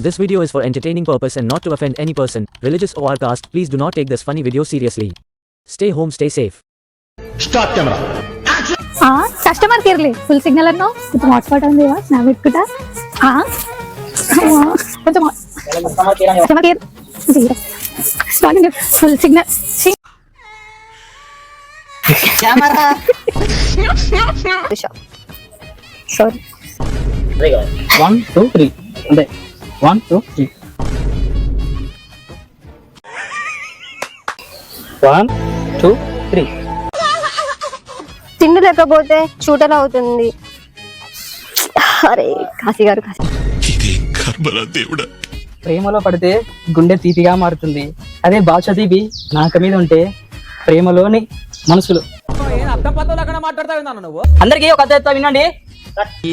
This video is for entertaining purpose and not to offend any person, religious or caste. Please do not take this funny video seriously. Stay home, stay safe. Start camera. Customer care లే full signal అన్నావు కొంచెం hotspot ఉంది snap పెట్టుకుంటా కొంచెం customer care full signal sorry 1 2 3 అంతే 1 2 3 1 2 3 తిండి లేకపోతే చూటలు అవుతుంది. అరే కాశీ గారు ప్రేమలో పడితే గుండె తీపిగా మారుతుంది. అదే భాష తీపి నాక మీద ఉంటే ప్రేమలోని మనసులు. అందరికీ ఒక కథ చెప్తా వినండి.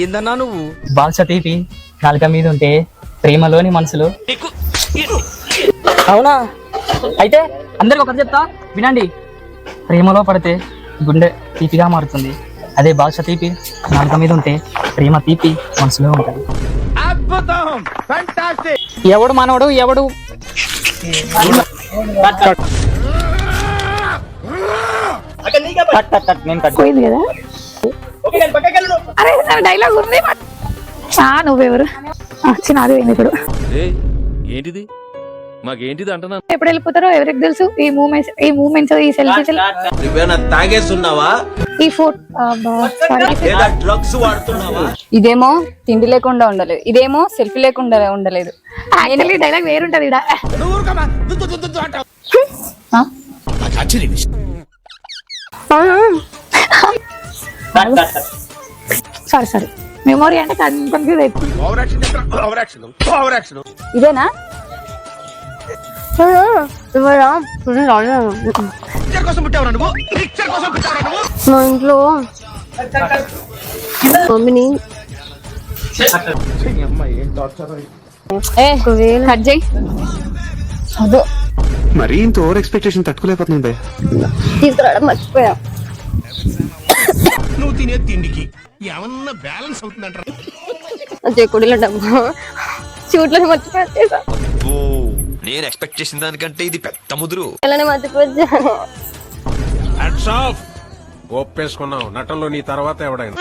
ఏందన్నా నువ్వు? భాష తీపి నాలుక మీద ఉంటే ప్రేమలోని మనసులు. అవునా? అయితే అందరికి ఒక కథ చెప్తా వినండి. ప్రేమలో పడితే గుండె తీపిగా మారుతుంది. అదే భాష తీపి నాలుక మీద ఉంటే ప్రేమ తీపి మనసులో ఉంటుంది. ఎవడు మనవడు ఎవడు పోయింది కదా. అరే డైలాగ్ ఉంది. నువ్వెవరు చిన్నది పోయింది ఇప్పుడు. ఏంటిది మాకేంటిది అంటున్నా? ఎప్పుడు వెళ్ళిపోతారో ఎవరికి తెలుసు. ఈ మూమెంట్స్ ఈ సెల్ఫీస్ తాగేస్తున్నావా? ఈ ఫోటో డ్రగ్స్ వాడుతున్నావా? ఇదేమో తిండి లేకుండా ఉండలేదు, ఇదేమో సెల్ఫీ లేకుండా ఉండలేదు. యాక్చువల్లీ డైలాగ్ వేరుంటది. సారీ సారీ మెమోరీ అంటే కన్ఫ్యూజ్ అయిపోయింది. ఇదేనా? మా ఇంట్లో మమ్మీని కట్ చేయి. అదో మరి ఇంత ఓవర్ ఎక్స్పెక్టేషన్ తట్టుకోలేకపోతుంది. తీసుకురావడం మర్చిపోయా. నువ్వు తినే తిండికి ఏమన్నా బ్యాలెన్స్ అవుతుందంట. జయకుడిలో డబ్బు చూట్లని మర్చిపోయా. నేను ఎక్స్పెక్ట్ చేసిన దానికంటే ఇది పెద్ద ముదురు. మర్చిపోయాను. ఒప్పేసుకున్నావు నటనలో నీ తర్వాత ఎవడైనా.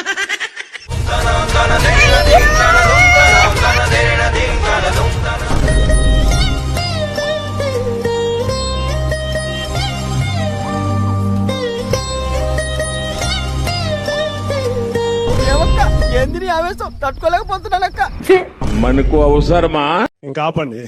ఎందుని ఆవేశం తట్టుకోలేకపోతున్నానక్క. మనకు అవసరమా? ఇంకా ఆపండి.